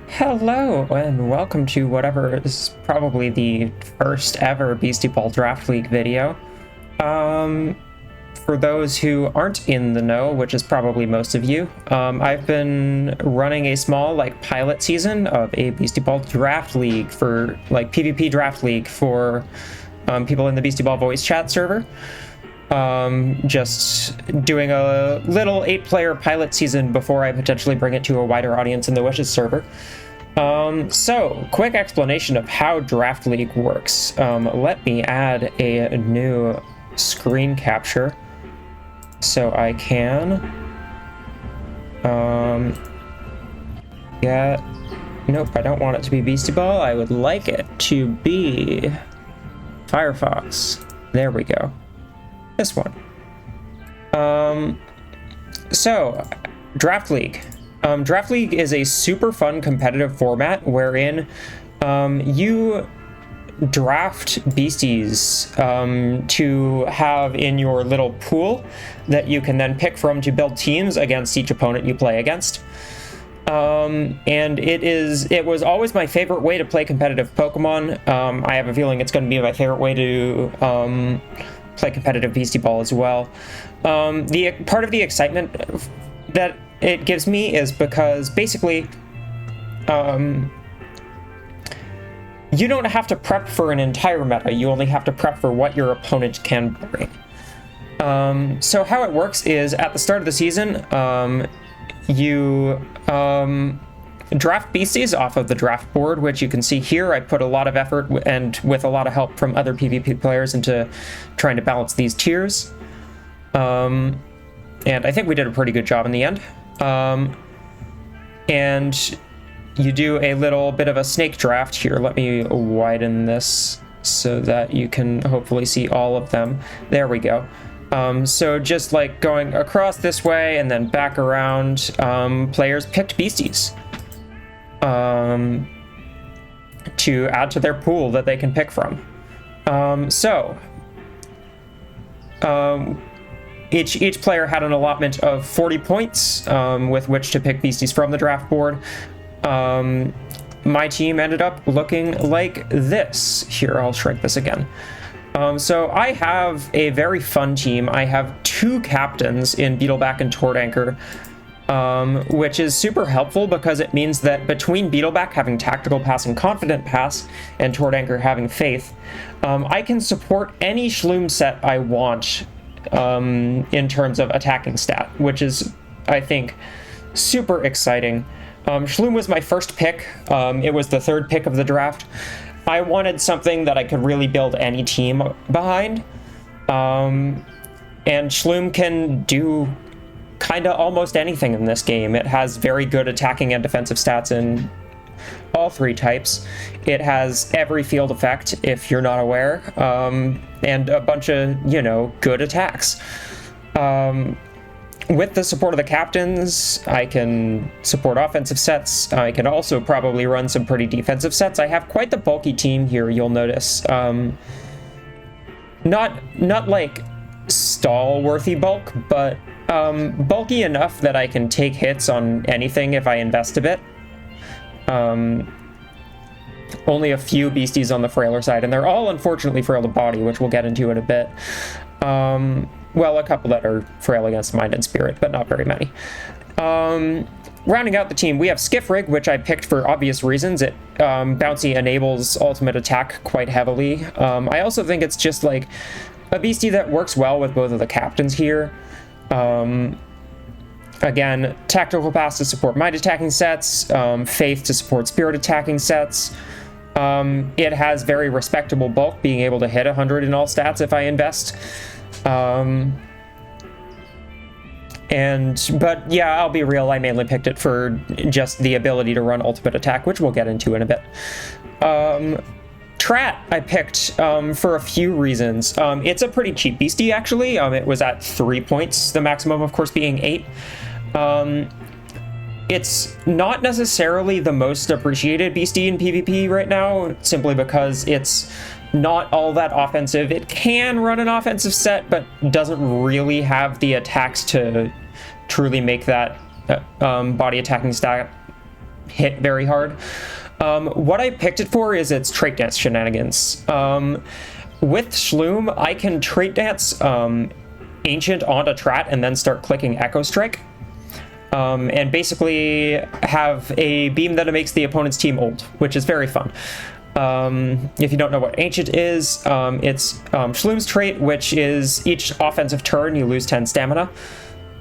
Hello, and welcome to whatever is probably the first ever Beastieball Draft League video. For those who aren't in the know, which is probably most of you, I've been running a small, pilot season of a Beastieball Draft League for, PvP Draft League for people in the Beastieball voice chat server. Just doing a little 8-player pilot season before I potentially bring it to a wider audience in the Wishes server. So, quick explanation of how Draft League works. Let me add a new screen capture so I can nope, I don't want it to be Beastieball. I would like it to be Firefox. There we go. This one. So, Draft League. Draft League is a super fun competitive format wherein you draft beasties to have in your little pool that you can then pick from to build teams against each opponent you play against. And it was always my favorite way to play competitive Pokemon. I have a feeling it's going to be my favorite way to play competitive Beastieball as well. The part of the excitement that it gives me is because basically you don't have to prep for an entire meta, you only have to prep for what your opponent can bring. So how it works is at the start of the season, you draft beasties off of the draft board, which you can see here. I put a lot of effort and with a lot of help from other PvP players into trying to balance these tiers. And I think we did a pretty good job in the end. And you do a little bit of a snake draft here. Let me widen this so that you can hopefully see all of them. There we go. So just like going across this way and then back around, players picked beasties to add to their pool that they can pick from. Each player had an allotment of 40 points with which to pick beasties from the draft board. My team ended up looking like this. Here, I'll shrink this again. So I have a very fun team. I have 2 captains in Beetleback and Tortanker, which is super helpful because it means that between Beetleback having Tactical Pass and Confident Pass and Tortanker having Faith, I can support any Shloom set I want in terms of attacking stat, which is, I think, super exciting. Shloom was my first pick. It was the 3rd pick of the draft. I wanted something that I could really build any team behind. And Shloom can do kind of almost anything in this game. It has very good attacking and defensive stats in all 3 types. It has every field effect, if you're not aware, and a bunch of, good attacks. With the support of the captains, I can support offensive sets. I can also probably run some pretty defensive sets. I have quite the bulky team here, you'll notice. Not like stall-worthy bulk, but bulky enough that I can take hits on anything if I invest a bit. Only a few beasties on the frailer side, and they're all unfortunately frail to body, which we'll get into in a bit. Well, a couple that are frail against mind and spirit, but not very many. Rounding out the team, we have Skiffrig, which I picked for obvious reasons. It bouncy enables ultimate attack quite heavily. I also think it's just like a beastie that works well with both of the captains here. Again, Tactical Pass to support mind attacking sets, Faith to support spirit attacking sets. It has very respectable bulk, being able to hit 100 in all stats if I invest. But yeah, I'll be real, I mainly picked it for just the ability to run ultimate attack, which we'll get into in a bit. Trat I picked for a few reasons. It's a pretty cheap beastie, actually. It was at 3 points, the maximum, of course, being 8. It's not necessarily the most appreciated beastie in PvP right now, simply because it's not all that offensive. It can run an offensive set, but doesn't really have the attacks to truly make that body attacking stat hit very hard. What I picked it for is its trait dance shenanigans. With Shloom, I can trait dance Ancient onto Trat and then start clicking Echo Strike. And basically have a beam that makes the opponent's team old, which is very fun. If you don't know what Ancient is, it's Shloom's trait, which is each offensive turn you lose 10 stamina.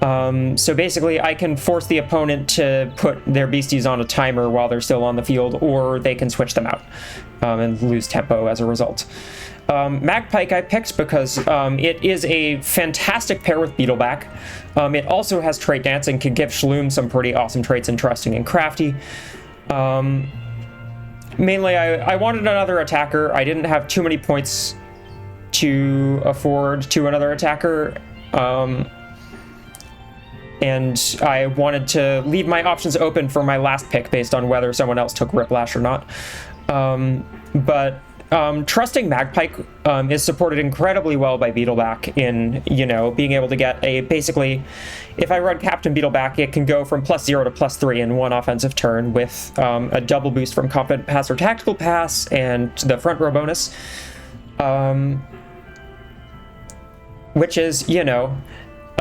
So basically I can force the opponent to put their beasties on a timer while they're still on the field, or they can switch them out and lose tempo as a result. Magpike I picked because it is a fantastic pair with Beetleback. It also has trait dance and can give Shloom some pretty awesome traits in Trusting and Crafty. Mainly I wanted another attacker. I didn't have too many points to afford to another attacker. And I wanted to leave my options open for my last pick based on whether someone else took Riplash or not. Trusting Magpike is supported incredibly well by Beetleback in, being able to get a, basically, if I run Captain Beetleback, it can go from +0 to +3 in one offensive turn with a double boost from Confident Pass or Tactical Pass and the front row bonus. Which is,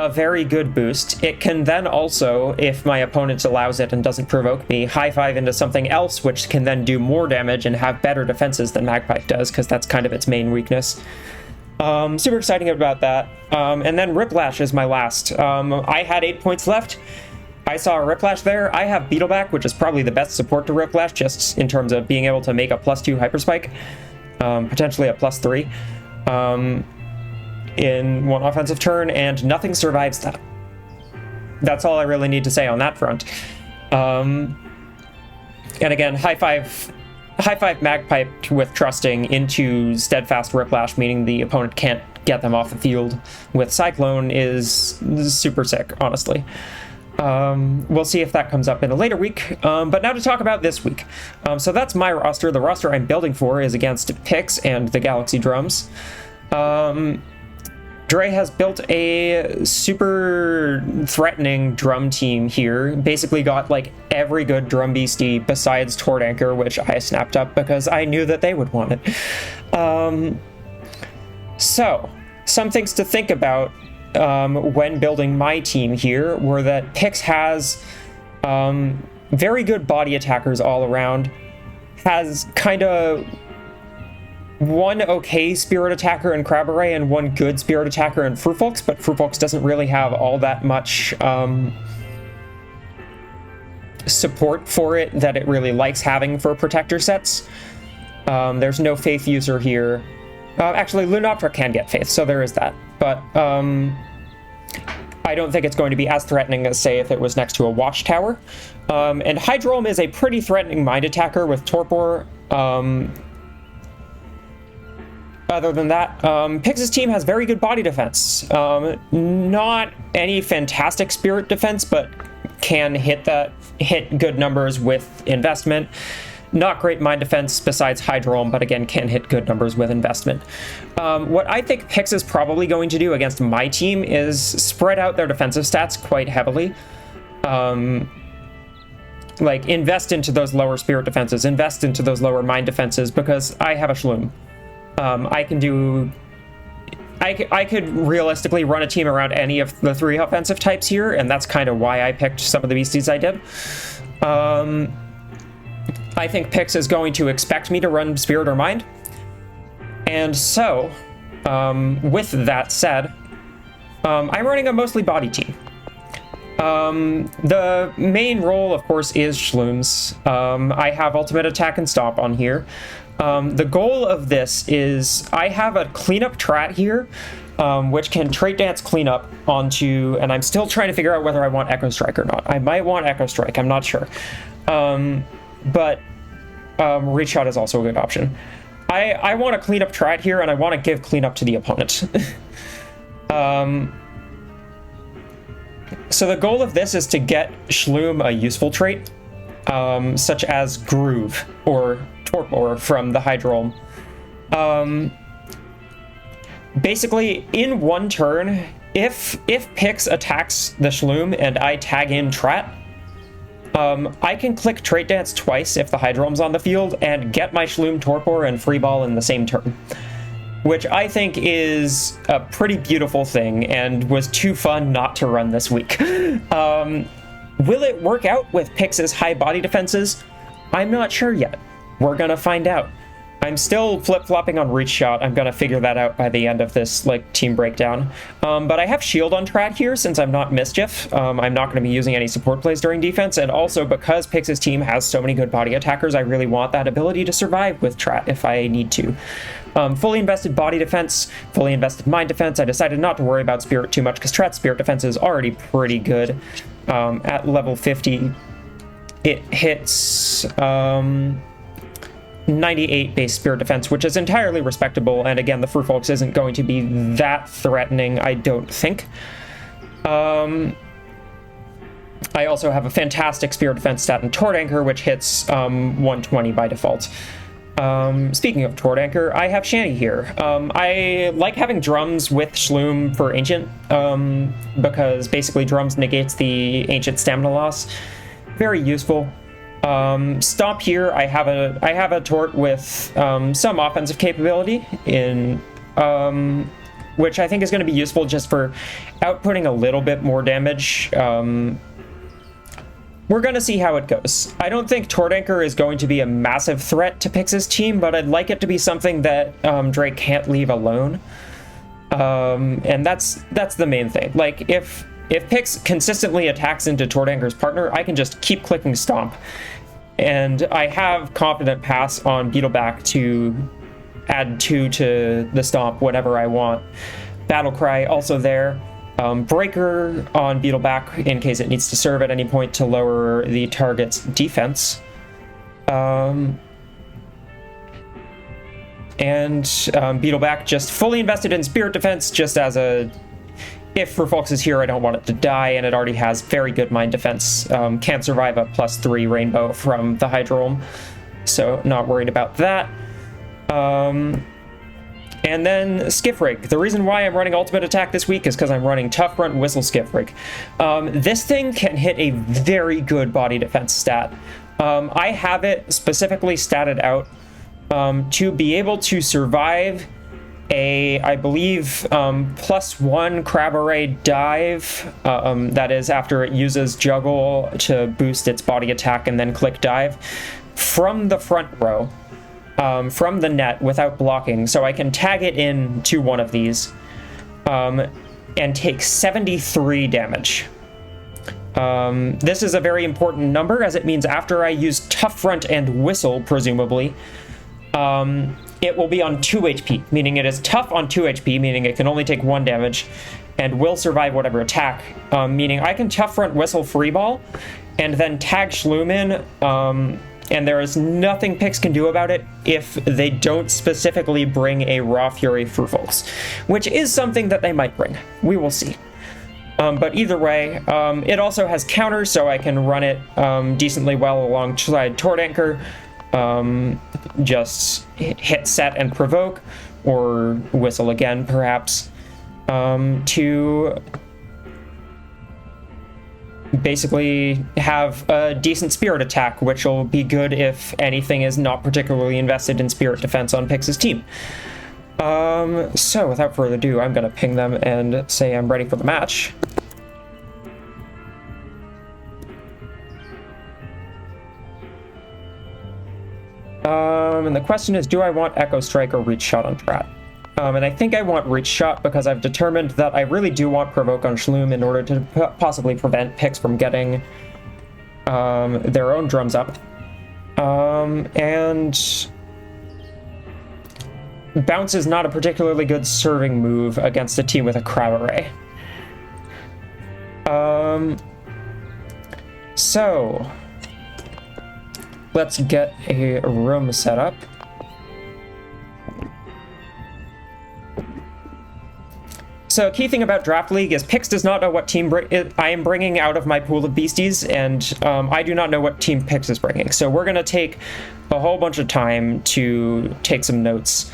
a very good boost. It can then also, if my opponent allows it and doesn't provoke me, high five into something else which can then do more damage and have better defenses than Magpike does, because that's kind of its main weakness. Super exciting about that. And then Riplash is my last. I had 8 points left. I saw a Riplash there. I have Beetleback, which is probably the best support to Riplash, just in terms of being able to make a +2 Hyperspike, potentially a +3. In one offensive turn, and nothing survives that. That's all I really need to say on that front. And again, high five Magpipe with Trusting into Steadfast Riplash, meaning the opponent can't get them off the field with Cyclone is super sick, honestly. We'll see if that comes up in a later week. But now to talk about this week. So that's my roster. The roster I'm building for is against Pix and the Galaxy Drums. Dre has built a super threatening drum team here. Basically got like every good drum beastie besides Tordanker, which I snapped up because I knew that they would want it. So, some things to think about when building my team here were that Pix has very good body attackers all around, has kind of one okay Spirit Attacker in Crabberay and one good Spirit Attacker in Frufolks, but Frufolks doesn't really have all that much support for it that it really likes having for Protector sets. There's no Faith user here. Actually, Lunoptra can get Faith, so there is that. But I don't think it's going to be as threatening as, say, if it was next to a Watchtower. And Hydrolm is a pretty threatening Mind Attacker with Torpor. Other than that, Pix's team has very good body defense. Not any fantastic spirit defense, but can hit good numbers with investment. Not great mind defense besides Hydrolm, but again, can hit good numbers with investment. What I think Pix is probably going to do against my team is spread out their defensive stats quite heavily. Like, invest into those lower spirit defenses, invest into those lower mind defenses, because I have a Shloom. I could realistically run a team around any of the 3 offensive types here, and that's kind of why I picked some of the beasties I did. I think Pix is going to expect me to run Spirit or Mind. And so, with that said, I'm running a mostly body team. The main role, of course, is Shloom's. I have Ultimate Attack and Stomp on here. The goal of this is I have a cleanup Trat here, which can trait dance cleanup onto, and I'm still trying to figure out whether I want Echo Strike or not. I might want Echo Strike, I'm not sure. But Reach Shot is also a good option. I want to clean up Trat here, and I want to give cleanup to the opponent. So the goal of this is to get Shloom a useful trait, such as Groove or Torpor from the Hydrolm. Basically, in one turn, if Pix attacks the Shloom and I tag in Trat, I can click Trait Dance twice if the Hydrome's on the field and get my Shloom, Torpor, and Free Ball in the same turn, which I think is a pretty beautiful thing and was too fun not to run this week. Will it work out with Pix's high body defenses? I'm not sure yet. We're gonna find out. I'm still flip-flopping on Reach Shot. I'm gonna figure that out by the end of this team breakdown. But I have Shield on Trat here since I'm not Mischief. I'm not gonna be using any support plays during defense, and also because Pix's team has so many good body attackers, I really want that ability to survive with Trat if I need to. Fully invested body defense, fully invested mind defense. I decided not to worry about Spirit too much because Trat's Spirit defense is already pretty good. At level 50, it hits 98 base Spirit defense, which is entirely respectable, and again, the Furfolks isn't going to be that threatening, I don't think. I also have a fantastic Spirit defense stat in Tort Anchor, which hits 120 by default. Speaking of Tort Anchor, I have Shanny here. I like having Drums with Shloom for Ancient, because basically Drums negates the Ancient stamina loss. Very useful. Stomp here, I have a Tort with some offensive capability in which I think is going to be useful just for outputting a little bit more damage. We're going to see how it goes. I don't think Tort Anchor is going to be a massive threat to Pix's team, but I'd like it to be something that Drake can't leave alone. And that's the main thing. Like, if Pix consistently attacks into Tort Anchor's partner, I can just keep clicking Stomp. And I have Confident Pass on Beetleback to add 2 to the Stomp whenever I want. Battle Cry also there. Breaker on Beetleback in case it needs to serve at any point to lower the target's defense. And Beetleback just fully invested in Spirit Defense just as a... If Furfolks is here, I don't want it to die, and it already has very good Mind Defense. Can't survive a +3 Rainbow from the Hydrome, so not worried about that. And then Skiff Rig. The reason why I'm running Ultimate Attack this week is because I'm running Tough Front Whistle Skiff Rig. This thing can hit a very good body defense stat. I have it specifically statted out to be able to survive a, I believe, +1 Crab Array dive. That is after it uses Juggle to boost its body attack and then click dive from the front row. From the net without blocking, so I can tag it in to one of these and take 73 damage. This is a very important number, as it means after I use Tough Front and Whistle, presumably, it will be on 2 HP, meaning it is tough on 2 HP, meaning it can only take 1 damage, and will survive whatever attack, meaning I can Tough Front Whistle Free Ball, and then tag Shloom in, and there is nothing Pix can do about it if they don't specifically bring a Raw Fury Furfolks, which is something that they might bring. We will see. But either way, it also has counters, so I can run it decently well alongside Tort Anchor. Just hit set and provoke, or whistle again, perhaps, to basically have a decent Spirit attack, which will be good if anything is not particularly invested in Spirit defense on Pix's team. So without further ado, I'm gonna ping them and say I'm ready for the match. And the question is, do I want Echo Strike or Reach Shot on Trat? And I think I want Reach Shot because I've determined that I really do want Provoke on Shloom in order to possibly prevent Pix from getting their own drums up. And Bounce is not a particularly good serving move against a team with a Crab Array. So let's get a room set up. So, key thing about Draft League is Pix does not know what team I am bringing out of my pool of beasties, and I do not know what team Pix is bringing. So we're going to take a whole bunch of time to take some notes.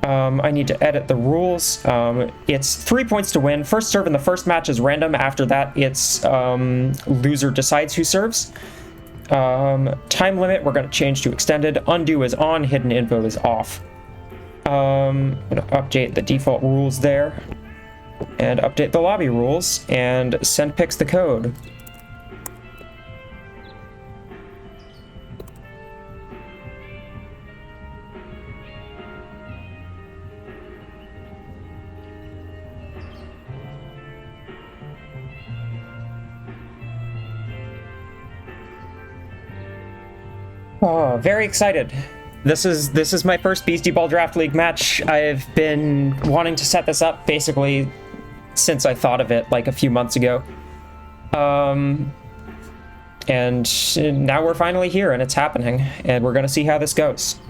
I need to edit the rules. It's 3 points to win. First serve in the first match is random. After that, it's loser decides who serves. Time limit, we're going to change to extended. Undo is on, hidden info is off. I'm going to update the default rules there. And update the lobby rules. And send Pix the code. Oh, very excited. This is my first Beastieball Draft League match. I've been wanting to set this up basically since I thought of it like a few months ago. And now we're finally here and it's happening, and we're gonna see how this goes.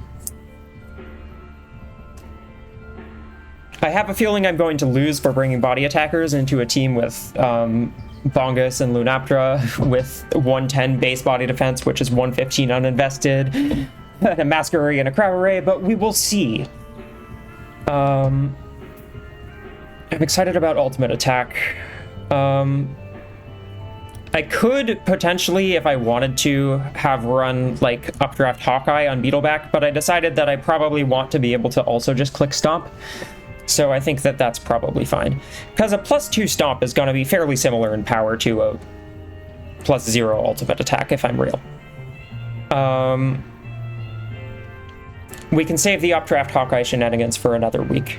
I have a feeling I'm going to lose for bringing body attackers into a team with Bongus and Lunaptra with 110 base body defense, which is 115 uninvested, a Masquerade and a Crab Array, but we will see. I'm excited about Ultimate Attack. I could potentially, if I wanted to, have run like Updraft Hawkeye on Beetleback, but I decided that I probably want to be able to also just click Stomp. So I think that that's probably fine. Because a +2 Stomp is going to be fairly similar in power to a +0 Ultimate Attack, if I'm real. We can save the Updraft Hawkeye shenanigans for another week.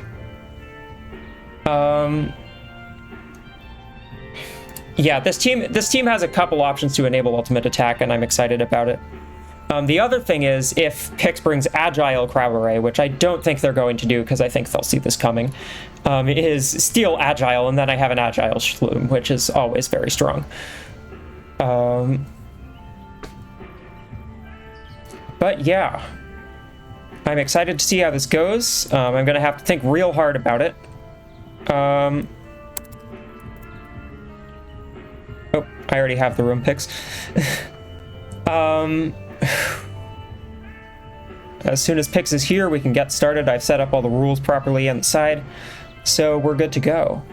Yeah, this team has a couple options to enable Ultimate Attack, and I'm excited about it. The other thing is, if Pix brings Agile Crab Array, which I don't think they're going to do because I think they'll see this coming, is steal Agile, and then I have an Agile Shloom, which is always very strong. But yeah, I'm excited to see how this goes. I'm going to have to think real hard about it. Oh, I already have the room picks. As soon as Pix is here, we can get started. I've set up all the rules properly on the side, so we're good to go.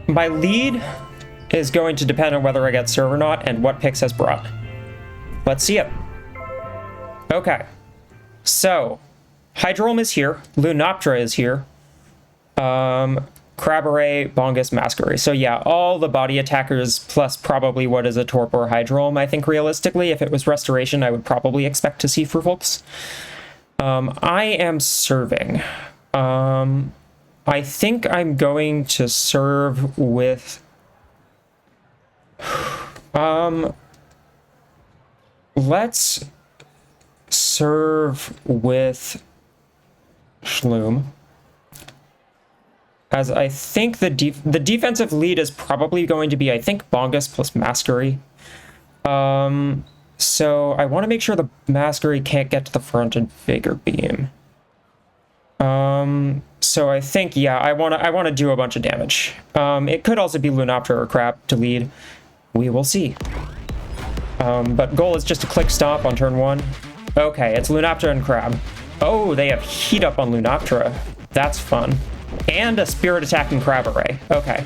My lead is going to depend on whether I get serve or not and what Pix has brought. Let's see it. Okay, so Hydrolm is here, Lunaptra is here, Crab Array, Bongus, Masquerade. So yeah, all the body attackers plus probably what is a Torpor Hydrolm. I think realistically, if it was Restoration, I would probably expect to see Fruvolks. I am serving. I think I'm going to serve with... let's serve with Shloom, as I think the defensive lead is probably going to be, I think, Bongus plus Masquerade. So I want to make sure the Masquerade can't get to the front and Vigor Beam. So I think, yeah, I want to do a bunch of damage. It could also be Lunaptra or Crab to lead. We will see. But goal is just to click Stomp on turn 1. Okay, it's Lunaptra and Crab. Oh, they have Heat Up on Lunaptra. That's fun. And a Spirit Attacking Crab Array. Okay.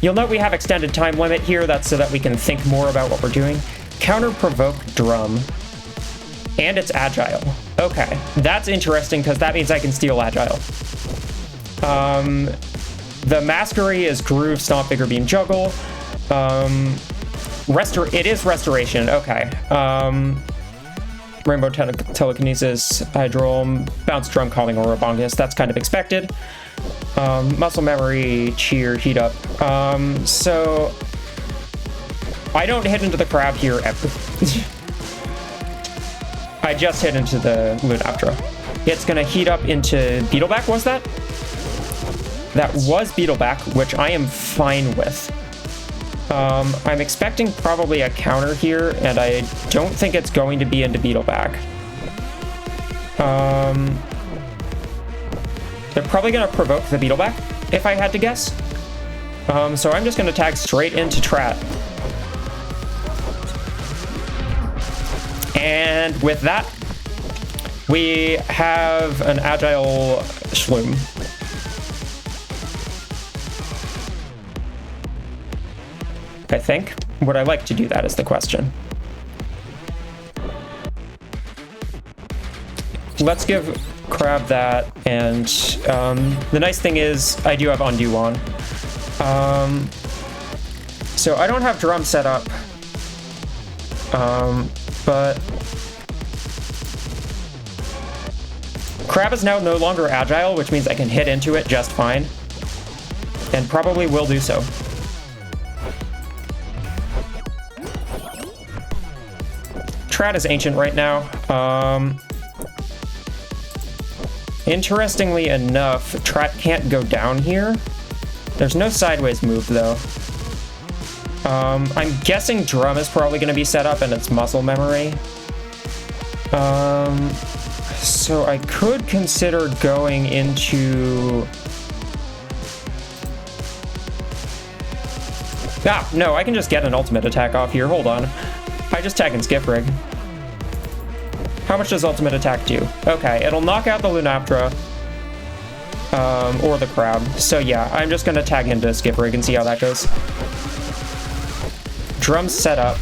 You'll note we have extended time limit here. That's so that we can think more about what we're doing. Counter Provoke Drum. And it's Agile. Okay. That's interesting because that means I can steal Agile. The Masquerade is Groove, Stomp, Vigor Beam, Juggle. It is Restoration. Okay. Rainbow Telekinesis, Hydrolm, Bounce Drum, Calling Aura, Bongus. That's kind of expected. Muscle Memory, Cheer, Heat Up. So I don't hit into the Crab here ever. I just hit into the Lunaptra. It's gonna heat up into Beetleback, was that? That was Beetleback, which I am fine with. I'm expecting probably a counter here, and I don't think it's going to be into Beetleback. They're probably going to provoke the Beetleback, if I had to guess. So I'm just going to tag straight into Trat. And with that, we have an agile Shloom. I think. Would I like to do that is the question. Let's give Crab that, and the nice thing is I do have Undo on. So I don't have Drum set up, but Crab is now no longer agile, which means I can hit into it just fine, and probably will do so. Trad is ancient right now. Interestingly enough, Trad can't go down here. There's no sideways move though. I'm guessing Drum is probably going to be set up and it's muscle memory. So I could consider going into... Ah, no, I can just get an ultimate attack off here. Hold on. I just tag in Skip Rig. How much does ultimate attack do? Okay, it'll knock out the Lunaptra. Or the Crab. So yeah, I'm just gonna tag into Skip Rig and see how that goes. Drum's set up.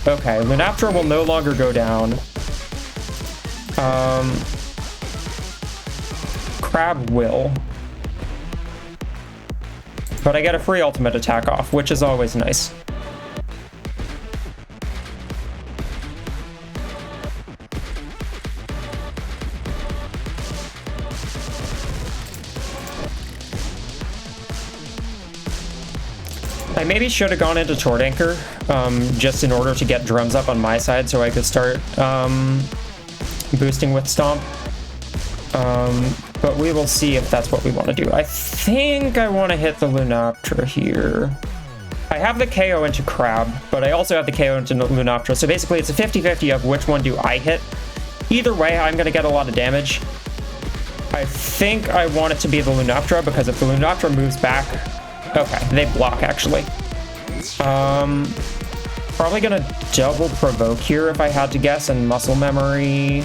Okay, Lunaptra will no longer go down. Crab will. But I get a free ultimate attack off, which is always nice. I maybe should have gone into Tort Anchor, just in order to get drums up on my side so I could start boosting with Stomp. But we will see if that's what we want to do. I think I want to hit the Lunaptra here. I have the KO into Crab, but I also have the KO into Lunaptra, so basically it's a 50-50 of which one do I hit. Either way, I'm going to get a lot of damage. I think I want it to be the Lunaptra, because if the Lunaptra moves back... Okay, they block, actually. Probably gonna double provoke here if I had to guess, and muscle memory.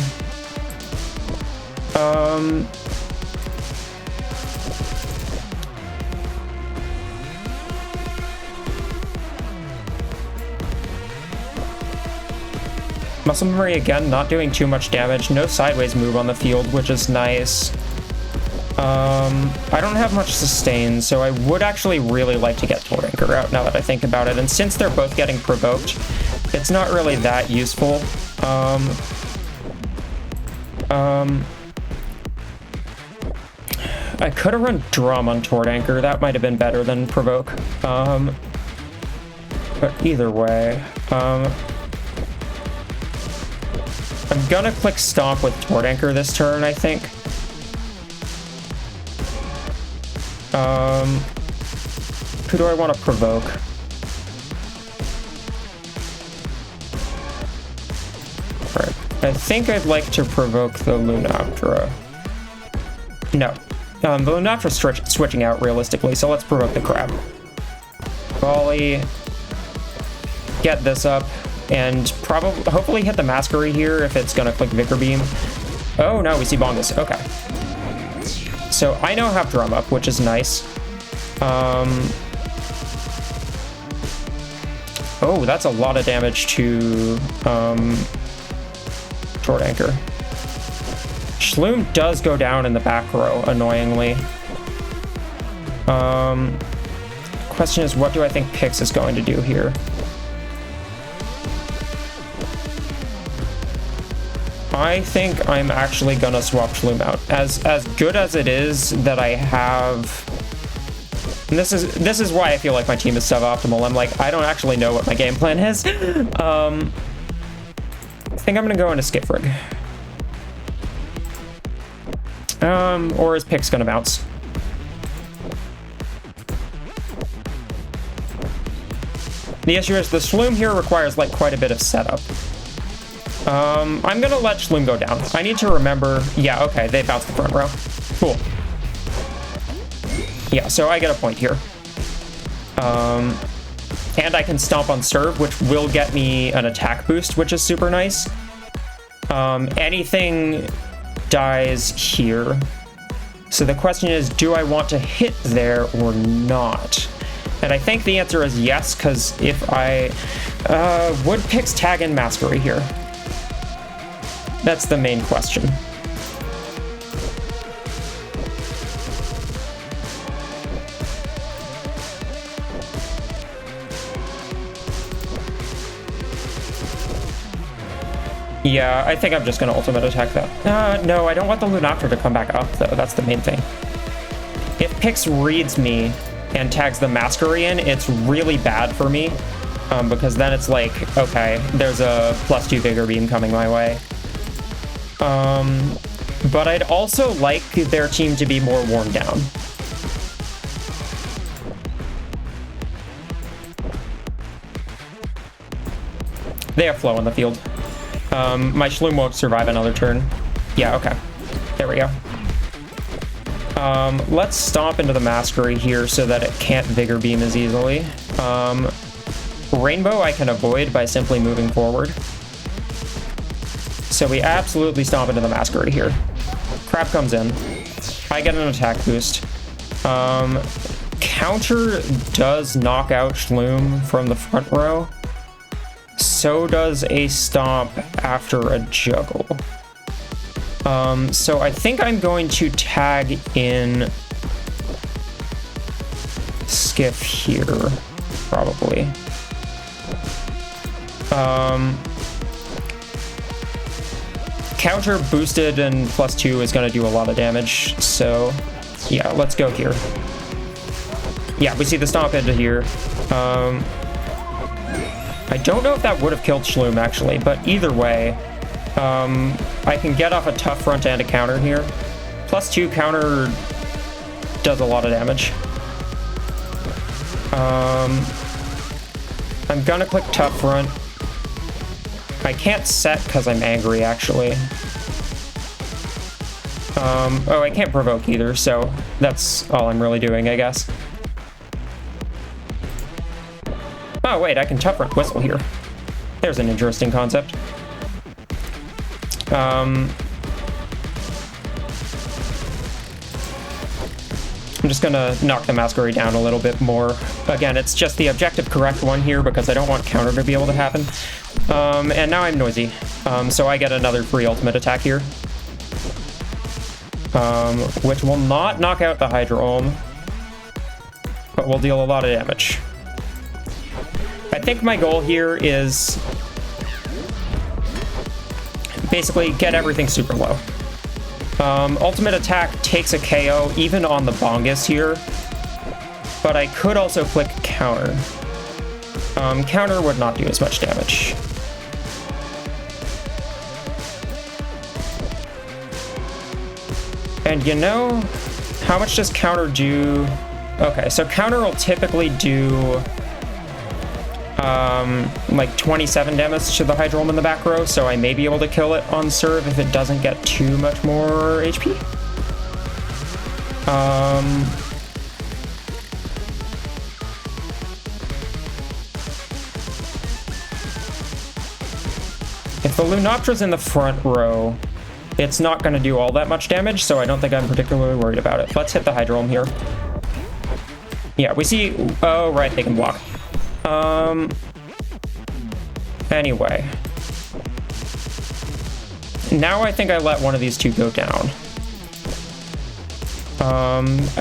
Muscle memory again, not doing too much damage. No sideways move on the field, which is nice. I don't have much sustain, so I would actually really like to get Tort Anchor out now that I think about it. And since they're both getting provoked, it's not really that useful. I could have run Drum on Tort Anchor. That might have been better than Provoke. But either way, I'm gonna click Stomp with Tort Anchor this turn, I think. Who do I want to provoke? Alright, I think I'd like to provoke the Lunaptra. No. The Lunapra's switching out realistically, so let's provoke the Crab. Volley. Get this up, and hopefully hit the Masquery here if it's gonna click Vicar Beam. Oh no, we see Bongus. Okay. So I now have Drum up, which is nice. Oh, that's a lot of damage to Tort Anchor. Shloom does go down in the back row, annoyingly. Question is, what do I think Pix is going to do here? I think I'm actually gonna swap Shloom out. As good as it is that I have... And this is why I feel like my team is suboptimal. I'm like, I don't actually know what my game plan is. I think I'm gonna go into Skip Rig. Or is Pix gonna bounce? The issue is the Shloom here requires like quite a bit of setup. I'm gonna let Shloom go down. I need to remember... Yeah, okay, they bounced the front row. Cool. Yeah, so I get a point here. And I can Stomp on Serve, which will get me an attack boost, which is super nice. Anything dies here. So the question is, do I want to hit there or not? And I think the answer is yes, because if I would Pix tag in Masquery here. That's the main question. Yeah, I think I'm just gonna ultimate attack that. No, I don't want the Lunatra to come back up though, that's the main thing. If Pix reads me and tags the Masquery in, it's really bad for me. Because then it's like, okay, there's a +2 Vigor Beam coming my way. But I'd also like their team to be more worn down. They have flow on the field. My Shloom won't survive another turn. Yeah, okay. There we go. Let's stomp into the Masquery here so that it can't Vigor Beam as easily. Rainbow I can avoid by simply moving forward. So we absolutely stomp into the Masquery here. Crab comes in. I get an attack boost. Counter does knock out Shloom from the front row. So does a stomp after a juggle. So I think I'm going to tag in Skiff here, probably. Counter boosted and +2 is going to do a lot of damage, so yeah, let's go here. Yeah, we see the stomp into here. I don't know if that would have killed Shloom, actually, but either way, I can get off a tough front and a counter here. +2 counter does a lot of damage. I'm gonna click tough front. I can't set because I'm angry, actually. Oh, I can't provoke either, so that's all I'm really doing, I guess. Oh, wait, I can tough front whistle here. There's an interesting concept. I'm just gonna knock the Masquery down a little bit more. Again, it's just the objective correct one here because I don't want counter to be able to happen. And now I'm noisy. So I get another free ultimate attack here. Which will not knock out the Hydra Olm, but will deal a lot of damage. I think my goal here is basically get everything super low. Ultimate attack takes a KO even on the Bongus here, but I could also click counter. Counter would not do as much damage. And you know, how much does counter do? Okay, so counter will typically do like 27 damage to the Hydra Olm in the back row, so I may be able to kill it on serve if it doesn't get too much more HP. If the Lunopra's in the front row, it's not going to do all that much damage, so I don't think I'm particularly worried about it. Let's hit the Hydra Olm here. Yeah, we see... Oh, right, they can block. Anyway. Now I think I let one of these two go down.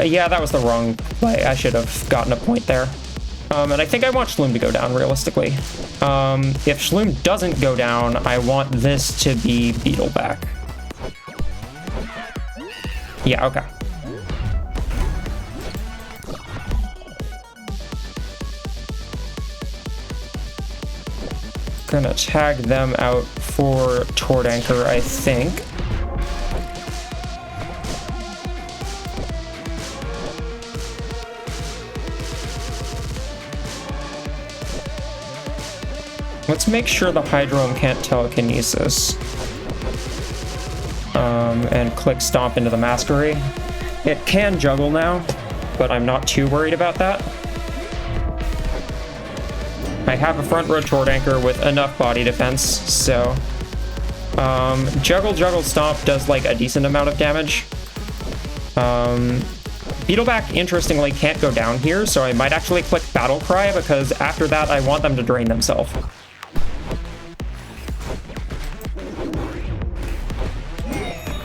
Yeah, that was the wrong play. I should have gotten a point there. And I think I want Shloom to go down, realistically. If Shloom doesn't go down, I want this to be Beetleback. Yeah, okay. Gonna tag them out for Tord Anchor, I think. Let's make sure the Hydra Olm can't telekinesis. And click stomp into the Masquery. It can juggle now, but I'm not too worried about that. I have a front row Tord Anchor with enough body defense, so Juggle Stomp does like a decent amount of damage. Beetleback, interestingly, can't go down here, so I might actually click Battle Cry, because after that I want them to drain themselves.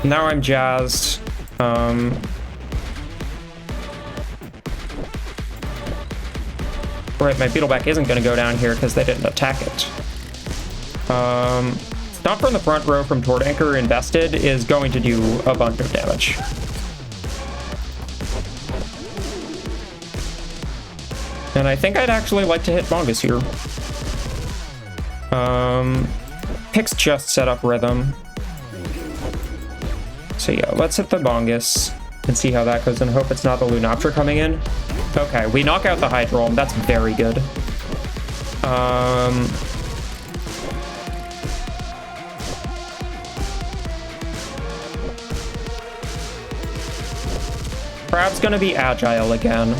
Now I'm jazzed. Right, my Beetleback isn't going to go down here because they didn't attack it. Stomp from the front row from Tort Anchor invested is going to do a bunch of damage. And I think I'd actually like to hit Bongus here. Pix just set up Rhythm. So yeah, let's hit the Bongus and see how that goes and hope it's not the Lunaptra coming in. Okay, we knock out the Hydroll. That's very good. Crab's gonna be agile again.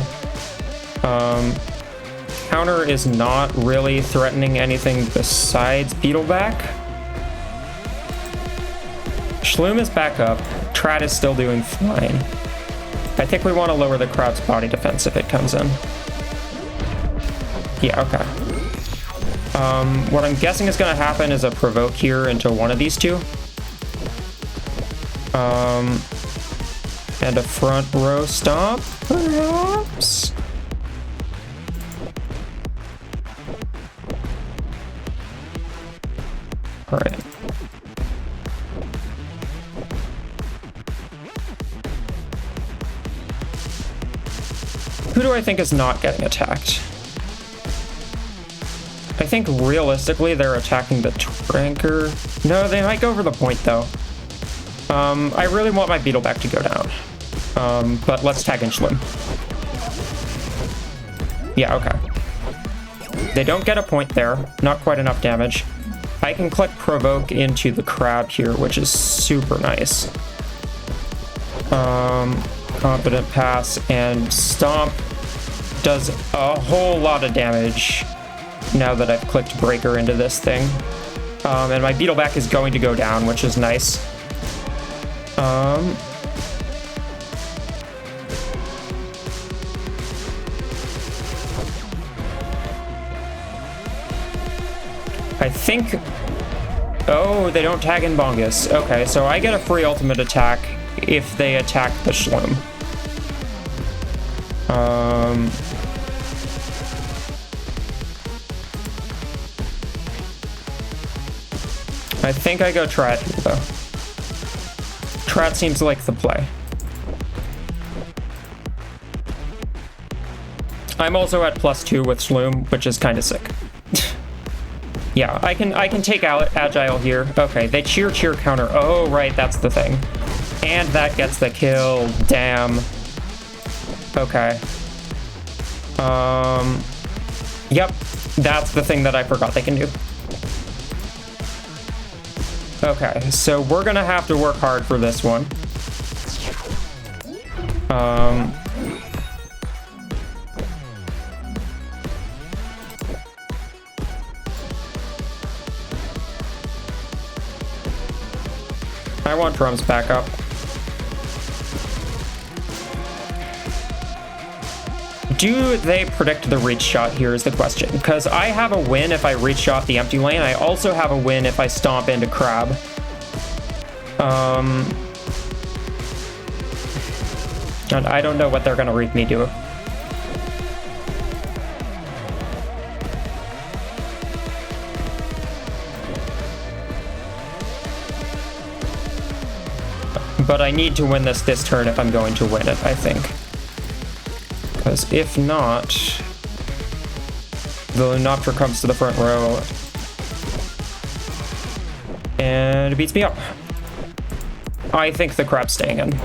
Counter is not really threatening anything besides Beetleback. Schloom is back up. Trat is still doing fine. I think we want to lower the Crab's body defense if it comes in. Yeah, okay. What I'm guessing is going to happen is a Provoke here into one of these two. And a front row stomp, perhaps? All right. Who do I think is not getting attacked? I think realistically they're attacking the Tranker. No, they might go over the point though. I really want my Beetleback to go down. But let's tag in Schlim. Yeah, okay. They don't get a point there. Not quite enough damage. I can click Provoke into the Crab here, which is super nice. Confident Pass and Stomp does a whole lot of damage now that I've clicked Breaker into this thing. And my Beetleback is going to go down, which is nice. I think... Oh, they don't tag in Bongus. Okay, so I get a free ultimate attack if they attack the Schloom. I think I go Trat here, though. Trat seems like the play. I'm also at +2 with Schloom, which is kind of sick. Yeah, I can take out Agile here. Okay, they cheer counter. Oh, right, that's the thing. And that gets the kill. Damn. Okay. Yep, that's the thing that I forgot they can do. Okay, so we're gonna have to work hard for this one. I want drums back up. Do they predict the reach shot here is the question, because I have a win if I reach shot the empty lane. I also have a win if I stomp into Crab. And I don't know what they're gonna read me do. But I need to win this turn if I'm going to win it, I think. Because if not, the Lunaptra comes to the front row and it beats me up. I think the Crab's staying in.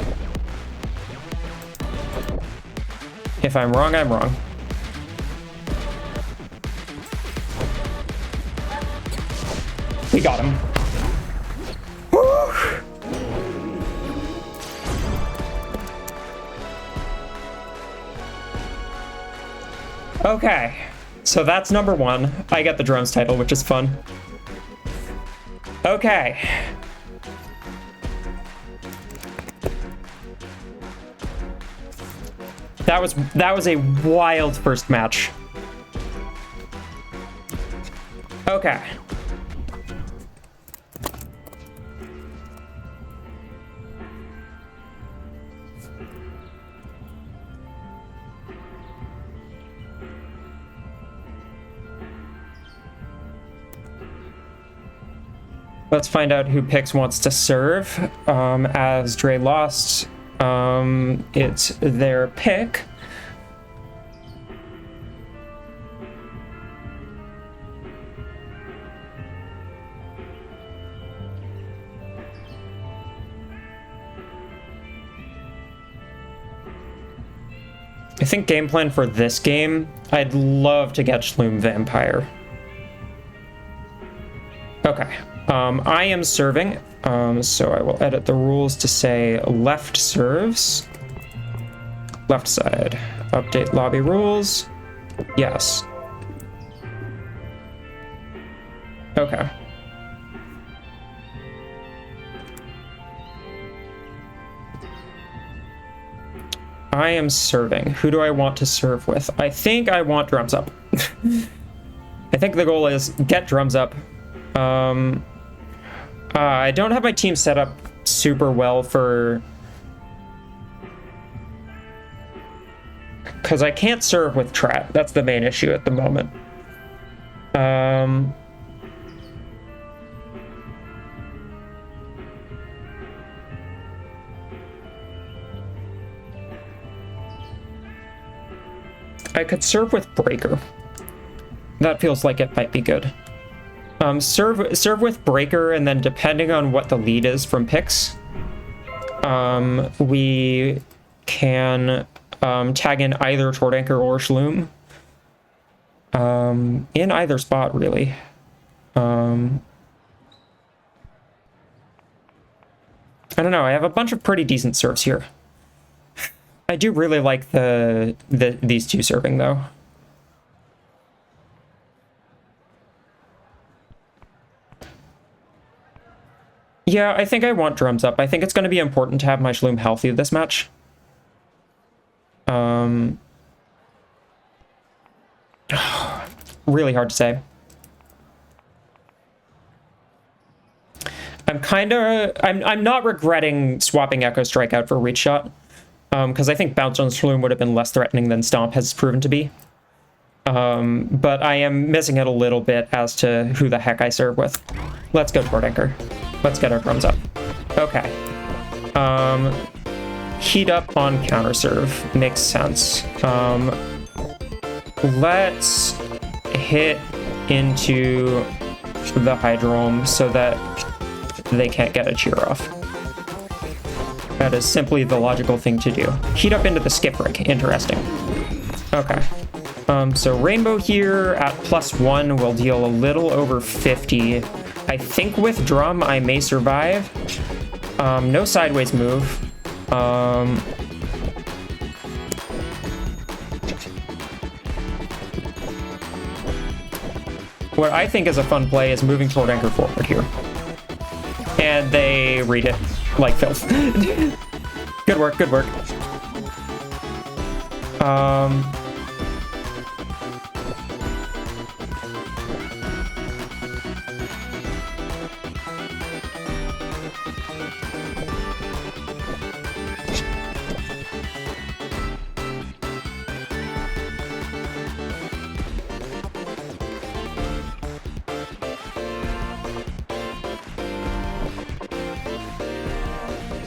If I'm wrong, I'm wrong. We got him. Woo! Okay, so that's number 1. I get the drums title, which is fun. Okay, That was a wild first match. Okay. Let's find out who Pix wants to serve. As Dre lost, it's their pick. I think game plan for this game, I'd love to get Shloom Vampire. Okay. I am serving, so I will edit the rules to say left serves. Left side. Update lobby rules. Yes. Okay. I am serving. Who do I want to serve with? I think I want drums up. I think the goal is get drums up. I don't have my team set up super well for... because I can't serve with Trat. That's the main issue at the moment. I could serve with Breaker. That feels like it might be good. Serve with Breaker, and then depending on what the lead is from Pix, we can tag in either Tordanker or Shloom. In either spot, really. I don't know, I have a bunch of pretty decent serves here. I do really like these two serving, though. Yeah, I think I want drums up. I think it's going to be important to have my Shloom healthy this match. Really hard to say. I'm not regretting swapping Echo Strike out for Reach Shot, because I think Bounce on Shloom would have been less threatening than Stomp has proven to be. But I am missing it a little bit as to who the heck I serve with. Let's go Tordanker. Let's get our drums up. Okay. Heat up on counter serve. Makes sense. Let's hit into the Hydrome so that they can't get a cheer off. That is simply the logical thing to do. Heat up into the skip rig. Interesting. Okay. So Rainbow here at +1 will deal a little over 50. I think with Drum I may survive. No sideways move. What I think is a fun play is moving Tordanker forward here. And they read it like filth. Good work, good work.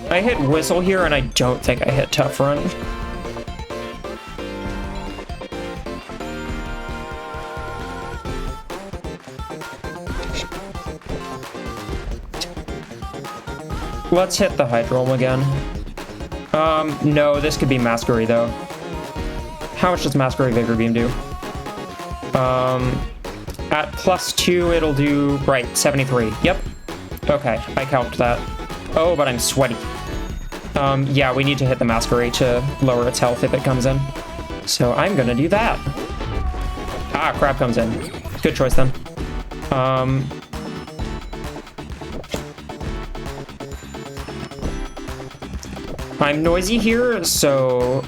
I hit Whistle here, and I don't think I hit Tough Run. Let's hit the Hydrome again. No, this could be Masquery, though. How much does Masquery Vigor Beam do? At +2, it'll do, right, 73. Yep. Okay, I calced that. Oh, but I'm sweaty. Yeah, we need to hit the Masquerade to lower its health if it comes in. So I'm gonna do that. Ah, Crab comes in. Good choice then. I'm noisy here, so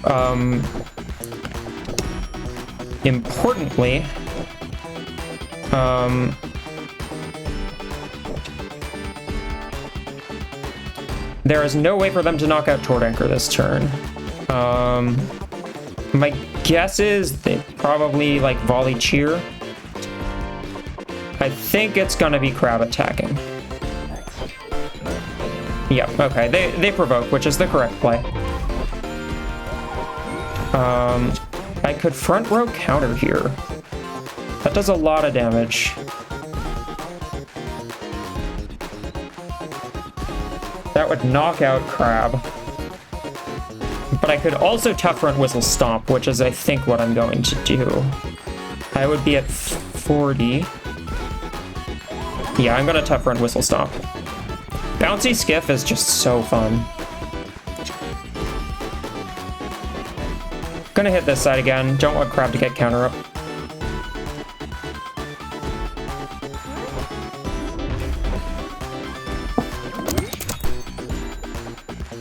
importantly, there is no way for them to knock out Tort Anchor this turn. My guess is they probably like volley cheer. I think it's gonna be crab attacking. Yeah, okay, they provoke, which is the correct play. I could front row counter here. That does a lot of damage. That would knock out crab. But I could also tough front whistle stomp, which is I think what I'm going to do. I would be at 40. Yeah, I'm gonna tough front whistle stomp. Bouncy skiff is just so fun. Gonna hit this side again. Don't want crab to get counter up.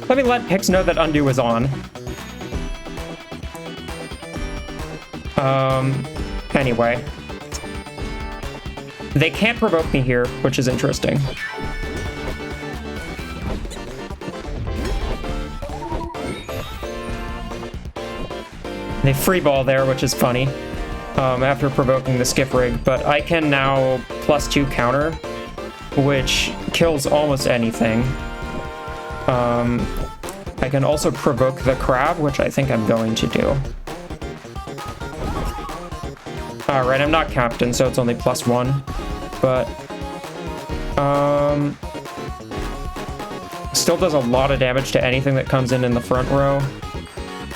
Let me let Pix know that undo is on. Anyway. They can't provoke me here, which is interesting. They free ball there, which is funny, after provoking the skiff rig, but I can now +2 counter, which kills almost anything. I can also provoke the crab, which I think I'm going to do. Alright, I'm not captain, so it's only +1, but still does a lot of damage to anything that comes in the front row,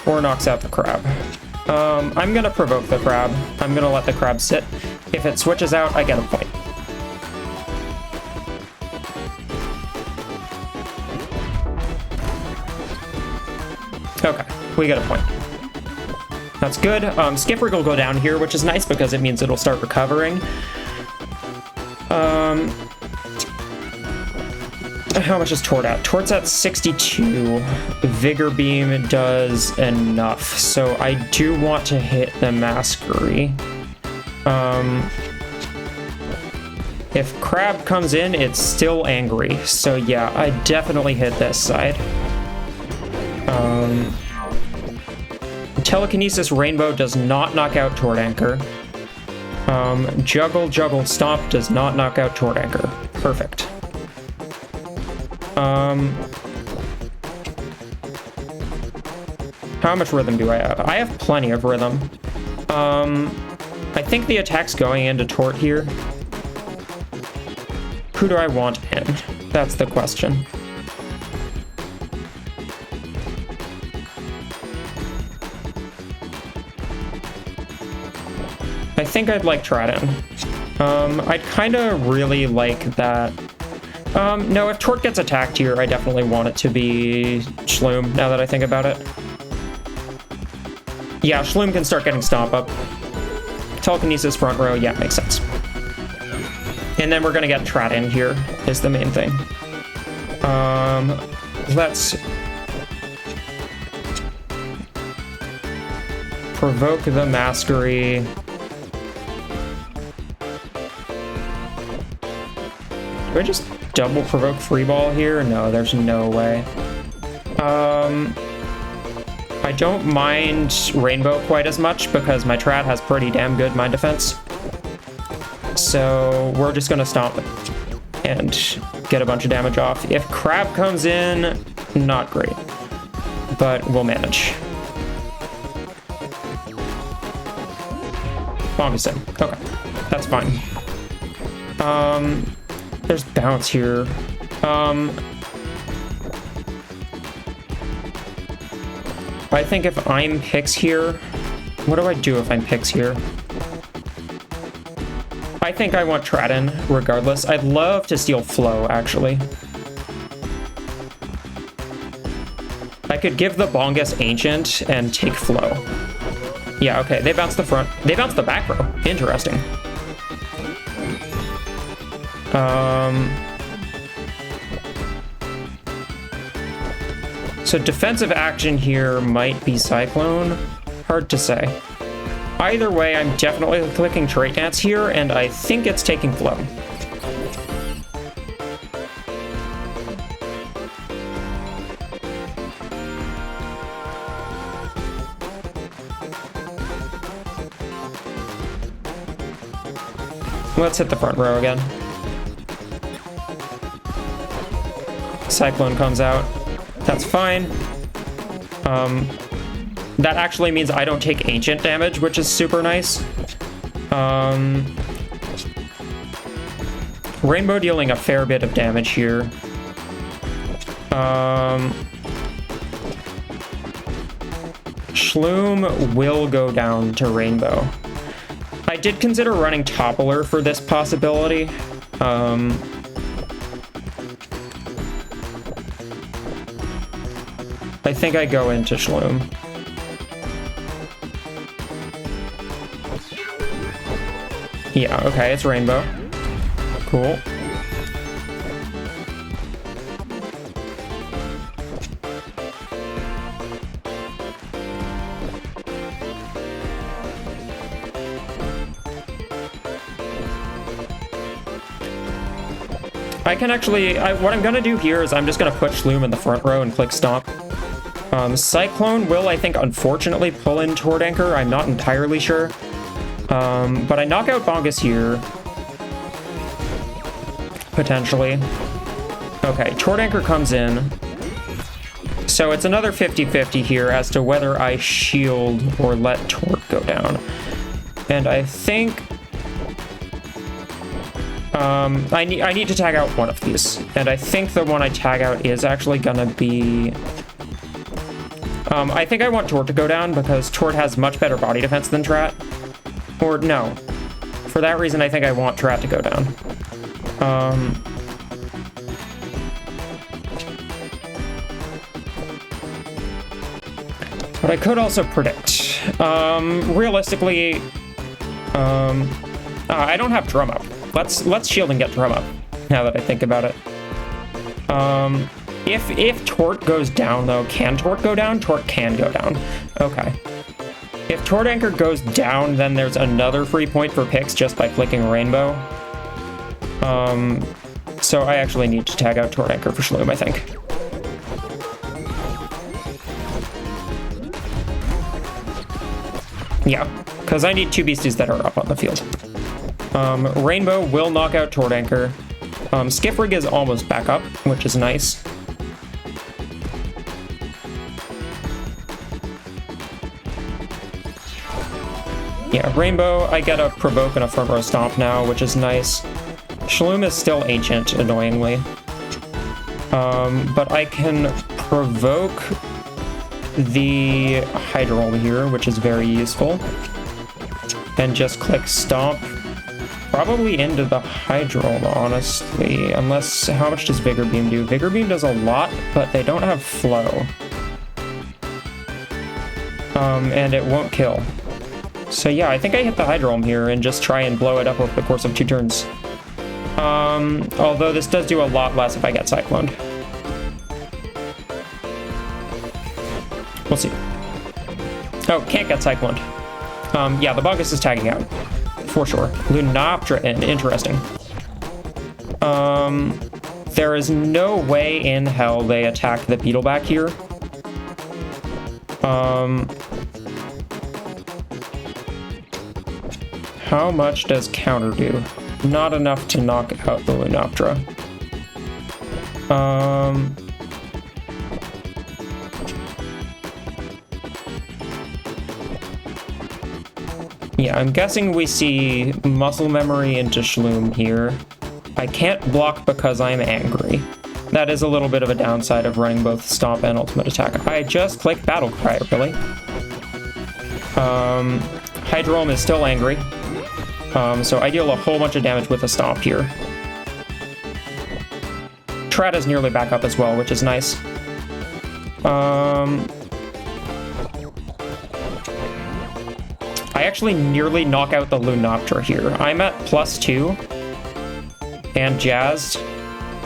or knocks out the crab. I'm gonna provoke the crab. I'm gonna let the crab sit. If it switches out, I get a point. Okay, we get a point. That's good. Skiff rig will go down here, which is nice because it means it'll start recovering. How much is Tort at? Tort's at 62. Vigor Beam does enough, so I do want to hit the Masquerie. If Crab comes in, it's still angry, so yeah, I definitely hit this side. Telekinesis Rainbow does not knock out Tort Anchor. Juggle, Juggle, Stomp does not knock out Tort Anchor. Perfect. How much rhythm do I have? I have plenty of rhythm. I think the attack's going into Tort here. Who do I want in? That's the question. I think I'd like Trident. I'd kind of really like that. No, if Tort gets attacked here, I definitely want it to be Shloom, now that I think about it. Yeah, Shloom can start getting Stomp up. Telekinesis front row, yeah, makes sense. And then we're gonna get Trident here, is the main thing. Let's provoke the Masquerie. Do I just double provoke free ball here? No, there's no way. I don't mind Rainbow quite as much because my Trad has pretty damn good mind defense. So we're just gonna stomp and get a bunch of damage off. If Crab comes in, not great, but we'll manage. Obviously, okay, that's fine. There's bounce here. I think if I'm Pix here, what do I do if I'm Pix here? I think I want Trident, regardless. I'd love to steal Flow, actually. I could give the Bongus Ancient and take Flow. Yeah, okay, they bounce the front. They bounce the back row. Interesting. So defensive action here might be Cyclone. Hard to say. Either way, I'm definitely clicking Trait Dance here, and I think it's taking Flow. Let's hit the front row again. Cyclone comes out. That's fine. That actually means I don't take Ancient damage, which is super nice. Rainbow dealing a fair bit of damage here. Shloom will go down to Rainbow. I did consider running Toppler for this possibility. I think I go into Shloom. Yeah, okay, it's Rainbow. Cool. I can actually, what I'm gonna do here is I'm just gonna put Shloom in the front row and click Stomp. Cyclone will, I think, unfortunately pull in Tord Anchor. I'm not entirely sure. But I knock out Bongus here. Potentially. Okay, Tord Anchor comes in. So it's another 50-50 here as to whether I shield or let Tord go down. And I think... I need to tag out one of these. And I think the one I tag out is actually gonna be... I think I want Tord to go down because Tord has much better body defense than Trat. Or, no. For that reason, I think I want Trat to go down. But I could also predict. Realistically, I don't have Drum Up. Let's shield and get Drum Up, now that I think about it. If Tort goes down, though, can Tort go down? Tort can go down. Okay. If Tord Anchor goes down, then there's another free point for picks just by clicking Rainbow. So I actually need to tag out Tord Anchor for Shloom, I think. Yeah, because I need two beasties that are up on the field. Rainbow will knock out Tord Anchor. Skiffrig is almost back up, which is nice. Yeah, Rainbow, I get a Provoke and a front row Stomp now, which is nice. Shloom is still Ancient, annoyingly. But I can Provoke the Hydroll here, which is very useful. And just click Stomp. Probably into the Hydroll, honestly. Unless, how much does Vigor Beam do? Vigor Beam does a lot, but they don't have Flow. And it won't kill. So yeah, I think I hit the Hydrolm here and just try and blow it up over the course of 2 turns. Although this does do a lot less if I get Cycloned. We'll see. Oh, can't get Cycloned. Yeah, the Bongus is tagging out. For sure. Lunoptra in. Interesting. There is no way in hell they attack the Beetleback here. How much does counter do? Not enough to knock out the Lunoptra. Yeah, I'm guessing we see Muscle Memory into Shloom here. I can't block because I'm angry. That is a little bit of a downside of running both Stomp and Ultimate Attack. I just clicked Battle Cry, really. Hydrolm is still angry. So I deal a whole bunch of damage with a Stomp here. Trat is nearly back up as well, which is nice. I actually nearly knock out the Lunoptra here. I'm at +2 and jazzed.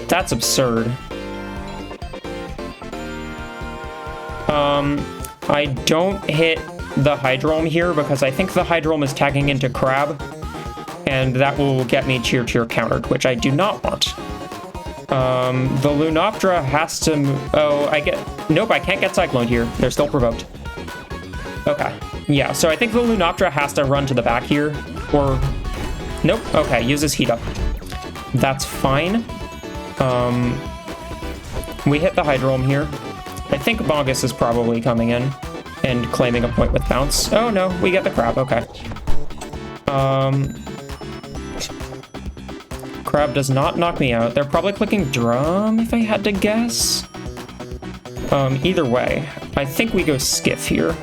That's absurd. I don't hit the Hydrome here because I think the Hydrome is tagging into Crab, and that will get me Cheer Cheer countered, which I do not want. The Lunoptera has to oh, nope, I can't get Cyclone here. They're still provoked. Okay, yeah, so I think the Lunoptera has to run to the back here, or... Nope, okay, uses Heat Up. That's fine. We hit the Hydrome here. I think Bongus is probably coming in and claiming a point with Bounce. Oh no, we get the Crab, okay. Crab does not knock me out. They're probably clicking Drum, if I had to guess. Either way, I think we go Skiff here.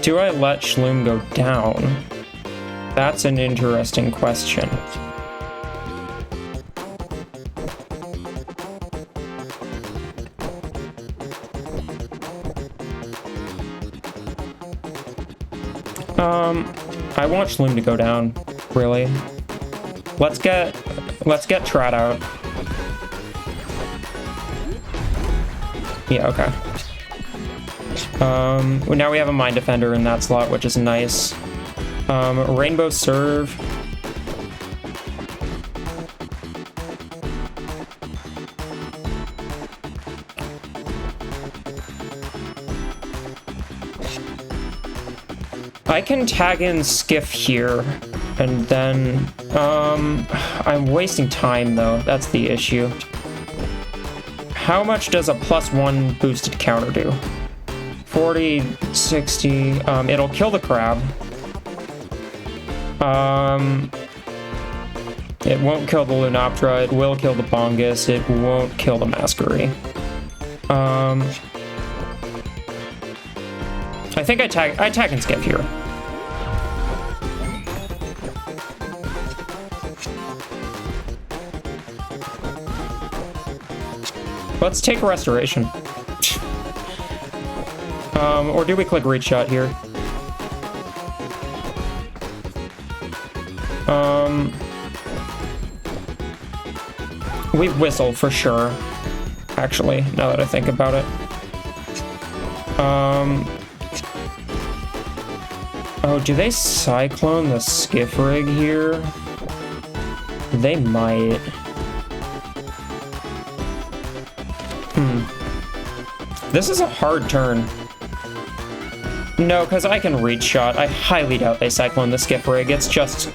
Do I let Shloom go down? That's an interesting question. I want Shloom to go down, really. Let's get Trat out. Yeah, okay. Now we have a Mind Defender in that slot, which is nice. Rainbow Serve. I can tag in Skiff here, and then, I'm wasting time though, that's the issue. How much does a +1 boosted counter do? 40, 60, it'll kill the Crab. It won't kill the Lunoptera, it will kill the Bongus, it won't kill the Masquerie. I think I tag and Skip here. Let's take Restoration. Or do we click Reach Shot here? We Whistle for sure, actually, now that I think about it. Oh, do they Cyclone the Skiff Rig here? They might. This is a hard turn. No, because I can Reach Shot. I highly doubt they Cyclone the Skiff Rig. It's just...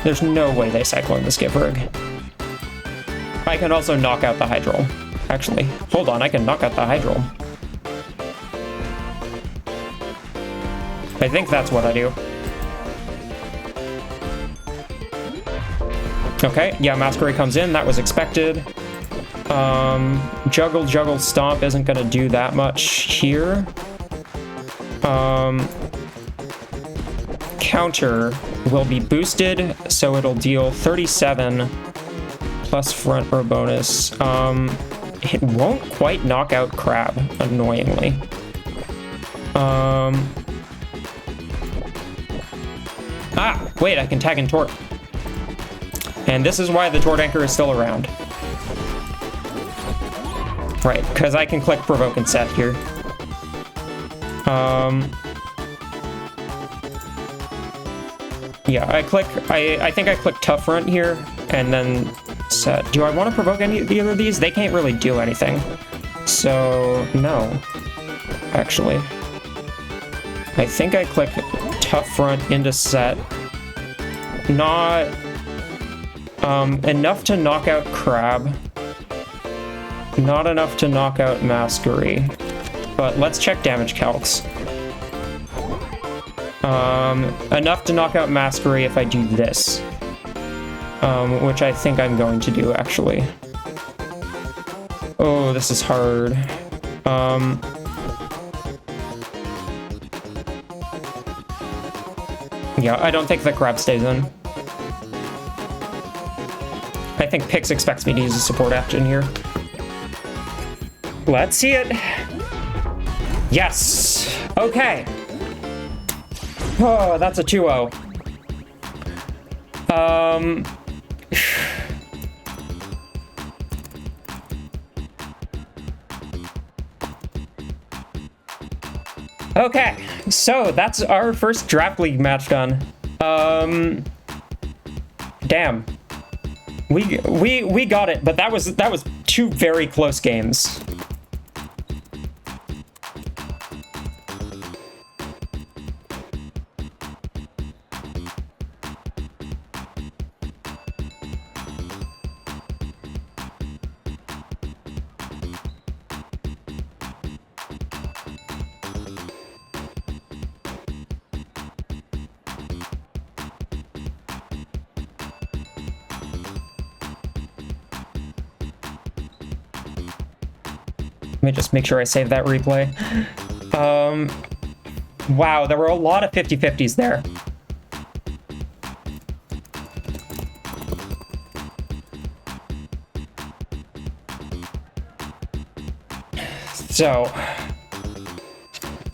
There's no way they Cyclone the Skiff Rig. I can also knock out the Hydrol. Actually, hold on, I can knock out the Hydrol. I think that's what I do. Okay, yeah, Masquerade comes in, that was expected. Juggle, Stomp isn't gonna do that much here. Counter will be boosted, so it'll deal 37 plus front row bonus. It won't quite knock out Crab, annoyingly. Wait, I can tag in Tort. And this is why the Tort Anchor is still around. Right, because I can click Provoke and Set here. Yeah, I think I click Tough Front here, and then Set. Do I want to provoke either of these? They can't really do anything. So, no. Actually. I think I click Tough Front into Set. Not enough to knock out Crab. Not enough to knock out Masquerie. But let's check damage calcs. Enough to knock out Masquerie if I do this. Which I think I'm going to do, actually. Oh, this is hard. Yeah, I don't think the Crab stays in. I think Pix expects me to use a support action here. Let's see it. Yes. Okay. Oh, that's a 2-0. Okay, so that's our first Draft League match done. Damn. We got it, but that was 2 very close games. Let me just make sure I save that replay. Wow, there were a lot of 50-50s there. So,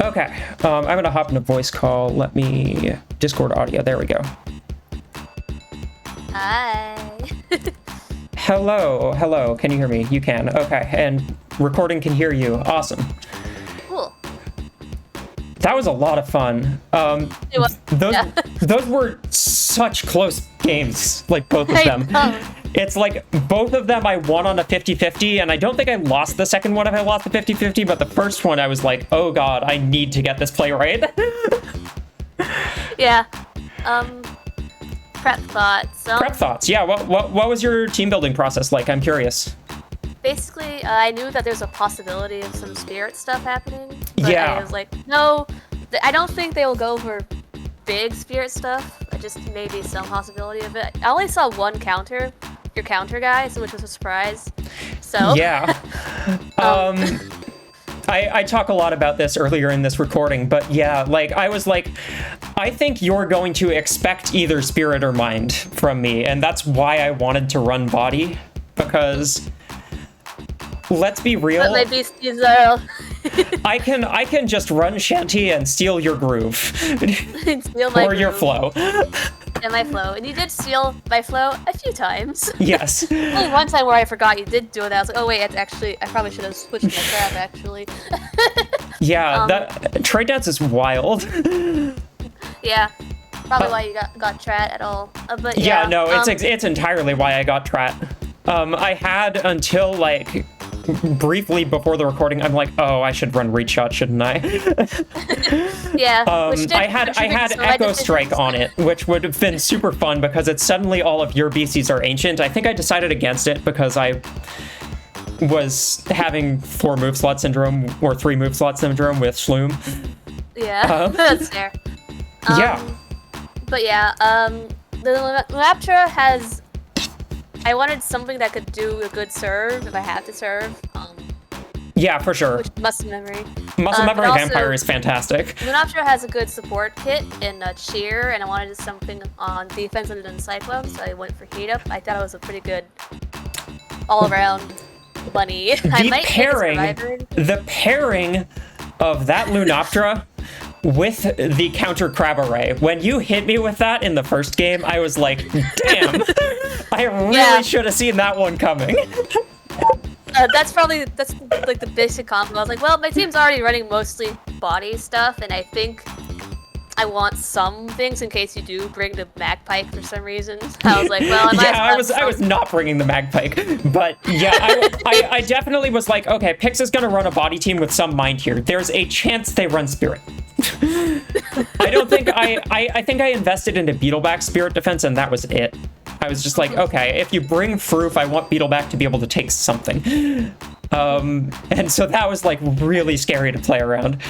okay, I'm gonna hop into voice call. Let me Discord audio. There we go. Hi. Hello, hello. Can you hear me? You can. Okay, and recording can hear you. Awesome. Cool. That was a lot of fun. It was, those were such close games, like both of them. It's like both of them I won on a 50-50, and I don't think I lost the second one if I lost the 50-50, but the first one I was like, oh god, I need to get this play right. Yeah. Prep thoughts. Prep thoughts, yeah. What was your team building process like? I'm curious. Basically, I knew that there's a possibility of some spirit stuff happening. But Yeah. I was like, no, I don't think they will go for big spirit stuff. Just maybe some possibility of it. I only saw one counter, your counter guy, so which was a surprise. So Yeah. I talk a lot about this earlier in this recording, but yeah, like I was like, I think you're going to expect either spirit or mind from me, and that's why I wanted to run body, because let's be real. But my beasties are I can just run shanty and steal your groove. steal my or your groove flow. and my flow, and you did steal my flow a few times. Yes. Only one time where I forgot you did do that. I was like, oh wait, it's actually I probably should have switched my crab actually. Yeah, that trade dance is wild. Yeah, probably why you got Trat at all. But yeah, no, it's entirely why I got Trat. I had until like briefly before the recording, I'm like, oh, I should run reach shot, shouldn't I? Yeah. I had Echo Strike on it, which would have been super fun because it's suddenly all of your BCs are ancient. I think I decided against it because I was having 4 move slot syndrome or 3 move slot syndrome with Shloom. Yeah, that's fair. Yeah. But yeah, the Lunaptra has. I wanted something that could do a good serve if I had to serve. Yeah, for sure. Which muscle memory. Muscle memory also, vampire is fantastic. Lunaptra has a good support kit in cheer, and I wanted something on defense other than Cyclone, so I went for heat up. I thought it was a pretty good all-around bunny. The pairing of that Lunaptra with the counter crab array. When you hit me with that in the first game, I was like, damn, I really should have seen that one coming. That's like the basic combo. I was like, well, my team's already running mostly body stuff, and I think I want some things in case you do bring the Magpike for some reason. I was like, well, I was not bringing the Magpike, but yeah, I definitely was like, okay, Pix is gonna run a body team with some mind here. There's a chance they run Spirit. I don't think I think I invested into Beetleback Spirit defense, and that was it. I was just like, okay, if you bring Froof, I want Beetleback to be able to take something. And so that was like really scary to play around.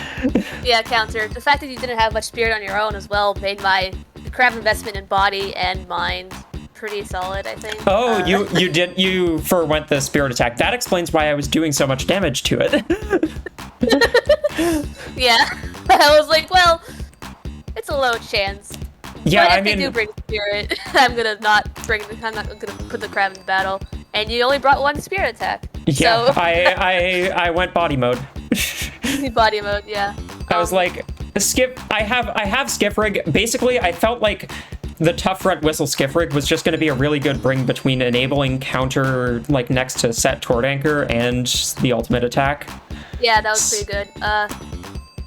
Yeah, counter. The fact that you didn't have much spirit on your own as well made my crab investment in body and mind pretty solid, I think. Oh, you forwent the spirit attack. That explains why I was doing so much damage to it. Yeah, I was like, well, it's a low chance. Yeah, but if they do bring spirit, I'm not gonna put the crab in the battle. And you only brought 1 spirit attack. Yeah, So I went body mode. body mode, yeah. I was like, skip. I have skiff rig. Basically, I felt like the tough front whistle skiff rig was just going to be a really good bring between enabling counter, like next to set tort anchor and the ultimate attack. Yeah, that was pretty good.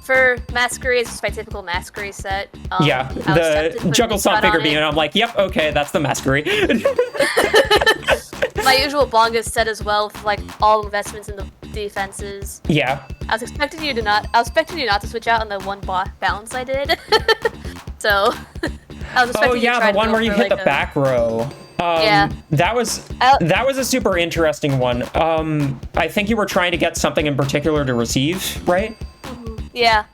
For Masquerade, it's my typical Masquerade set. Yeah, the juggle stomp figure beam, and I'm like, yep, okay, that's the Masquerade. My usual Bongus set as well, for like all investments in the defenses. Yeah. I was expecting you not to switch out on the one bounce I did. So I was expecting you to try the one where you hit like the back row. Yeah. That was a super interesting one. I think you were trying to get something in particular to receive, right? Yeah.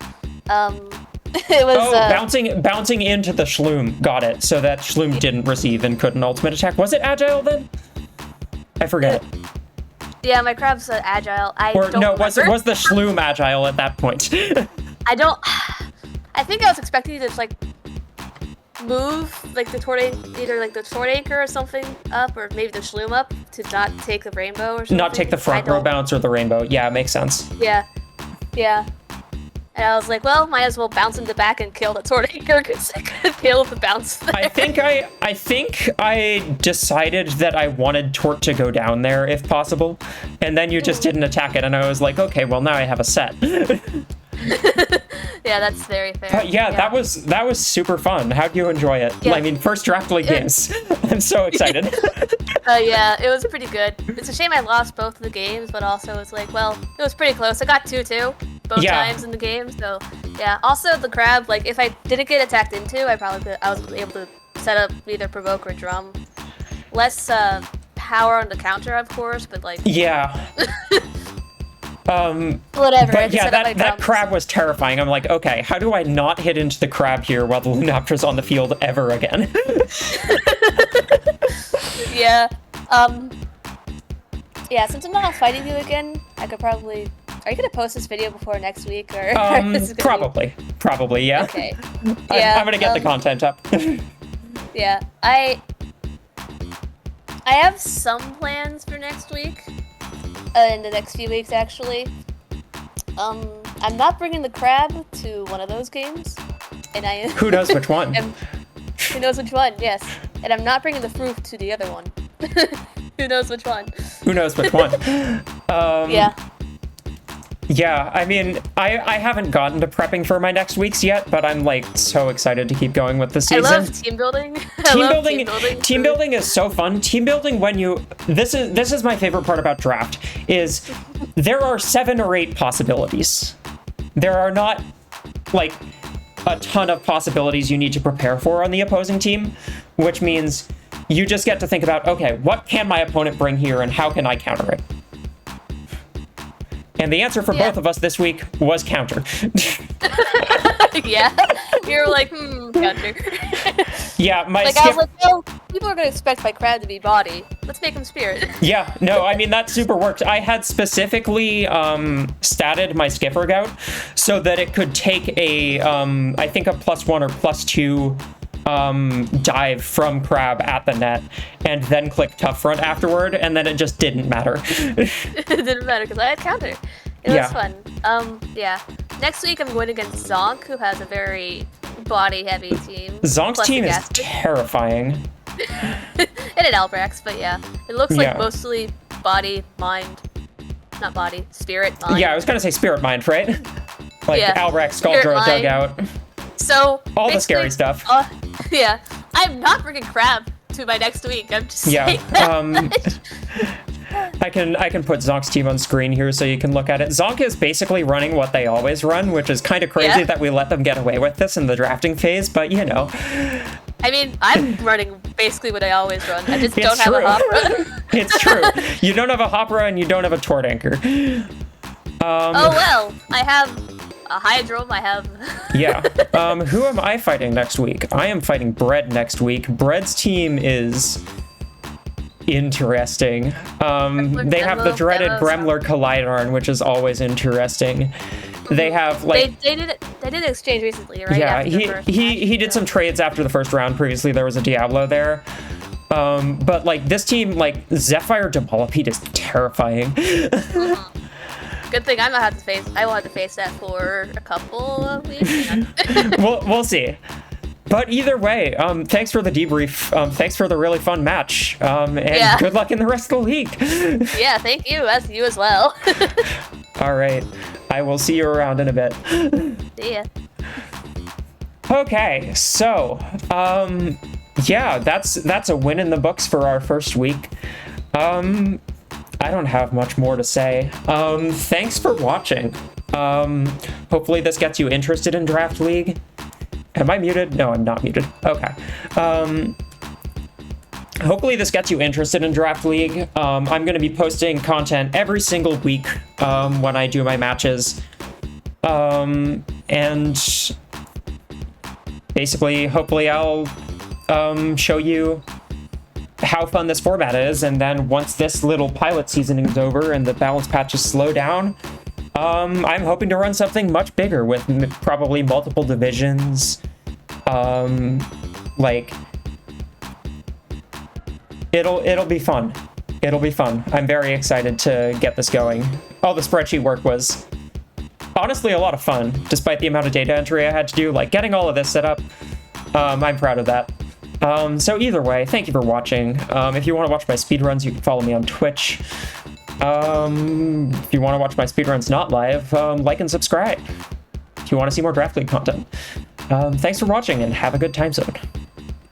It was bouncing into the Shloom. Got it. So that Shloom didn't receive and couldn't ultimate attack. Was it agile then? I forget. Yeah, my crab's agile. Was the Shloom agile at that point? I think I was expecting you to just like move like the tort anchor or something up, or maybe the Shloom up to not take the rainbow or something. Not take the front row bounce or the rainbow. Yeah, it makes sense. Yeah. And I was like, well, might as well bounce into back and kill the tort anchor because I could kill the bounce there. I think I decided that I wanted Tort to go down there if possible, and then you just didn't attack it, and I was like, okay, well now I have a set. Yeah, that's very fair. But yeah, that was super fun. How'd you enjoy it? Yeah. I mean, first draft league games. I'm so excited. Yeah, it was pretty good. It's a shame I lost both of the games, but also it's like, well, it was pretty close. I got 2-2 both times in the game, so yeah. Also, the crab, like, if I didn't get attacked into, I was able to set up either provoke or drum. Less power on the counter, of course, but like... Yeah. Whatever. But yeah, that crab was terrifying. I'm like, okay, how do I not hit into the crab here while the Lunaptra's on the field ever again? Yeah. Yeah, since I'm not fighting you again, I could probably... Are you gonna post this video before next week, or? Probably, yeah. Okay. Yeah. I'm gonna get the content up. Yeah, I have some plans for next week. In the next few weeks, actually. I'm not bringing the crab to one of those games, and I. Who knows which one? Who knows which one? Yes, and I'm not bringing the fruit to the other one. Who knows which one? Who knows which one? Yeah. Yeah, I mean, I haven't gotten to prepping for my next weeks yet, but I'm like so excited to keep going with the season. I love team building. Team building is so fun. Team building this is my favorite part about draft is there are 7 or 8 possibilities. There are not like a ton of possibilities you need to prepare for on the opposing team, which means you just get to think about, okay, what can my opponent bring here and how can I counter it? And the answer for both of us this week was counter. Yeah, you're like, counter. Yeah, I was like, well, people are gonna expect my crab to be body. Let's make him spirit. Yeah, no, I mean, that super worked. I had specifically statted my skipper gout so that it could take a, I think a +1 or +2 dive from crab at the net and then click tough front afterward, and then it just didn't matter. It didn't matter because I had counter. It was fun. Yeah. Next week I'm going against Zonk, who has a very body heavy team. Zonk's team is terrifying. And an Albrecht, but yeah. It looks like mostly body, mind. Not body, spirit, mind. Yeah, I was gonna say spirit mind, right? Like Albrecht, Skuldra, Dugout. So all the scary stuff. Yeah, I'm not bringing crab to my next week. I'm just saying that. I can put Zonk's team on screen here so you can look at it. Zonk is basically running what they always run, which is kind of crazy that we let them get away with this in the drafting phase, but you know. I mean, I'm running basically what I always run. I just don't have a Hopra. It's true. You don't have a Hopra and you don't have a Tort Anchor. Oh well, I have a Hydrome, I have... Yeah. Who am I fighting next week? I am fighting Bread next week. Bread's team is interesting. They have the dreaded Gremler Collidarn, which is always interesting. They have like they did an exchange recently, right? Yeah, he did some trades after the first round. Previously, there was a Diablo there. But like this team, like Zephyr Demolipede is terrifying. Good thing I will have to face that for a couple of weeks. We'll see. But either way, thanks for the debrief. Thanks for the really fun match. And good luck in the rest of the league. Yeah, thank you. You as well. All right. I will see you around in a bit. See ya. Okay, so, yeah, that's a win in the books for our first week. I don't have much more to say. Thanks for watching. Hopefully this gets you interested in Draft League. Am I muted? No, I'm not muted. Okay. Hopefully this gets you interested in Draft League. I'm going to be posting content every single week when I do my matches. And basically, hopefully I'll show you how fun this format is, and then once this little pilot season is over and the balance patches slow down, I'm hoping to run something much bigger with probably multiple divisions. Like, it'll be fun. It'll be fun. I'm very excited to get this going. All the spreadsheet work was honestly a lot of fun, despite the amount of data entry I had to do. Like, getting all of this set up, I'm proud of that. So either way, thank you for watching. If you want to watch my speedruns, you can follow me on Twitch. If you want to watch my speedruns not live, like and subscribe. If you want to see more Draft League content. Thanks for watching and have a good time zone.